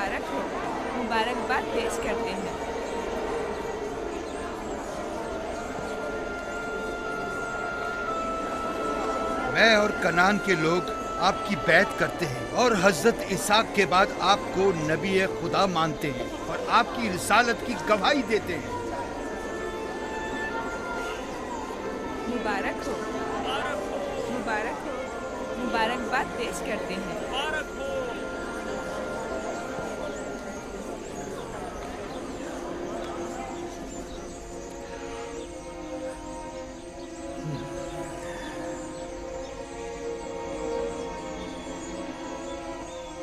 मुबारक हो, मुबारकबाद पेश करते हैं। मैं और कनान के लोग आपकी बैत करते हैं और हजरत इसाक के बाद आपको नबी खुदा मानते हैं और आपकी रिसालत की गवाही देते हैं। मुबारक हो, मुबारक हो, मुबारकबाद पेश करते हैं।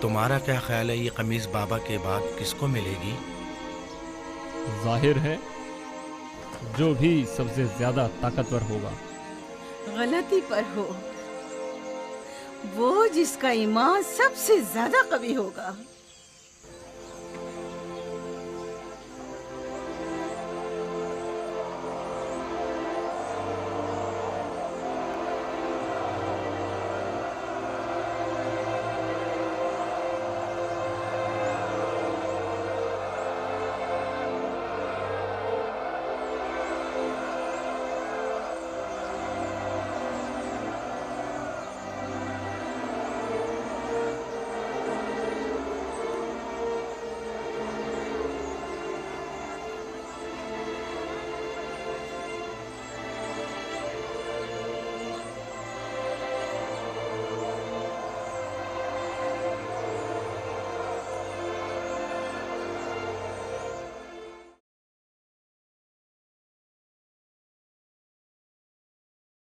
तुम्हारा क्या ख्याल है, ये कमीज बाबा के बाद किसको मिलेगी? जाहिर है जो भी सबसे ज्यादा ताकतवर होगा। गलती पर हो, वो जिसका ईमान सबसे ज्यादा कवी होगा।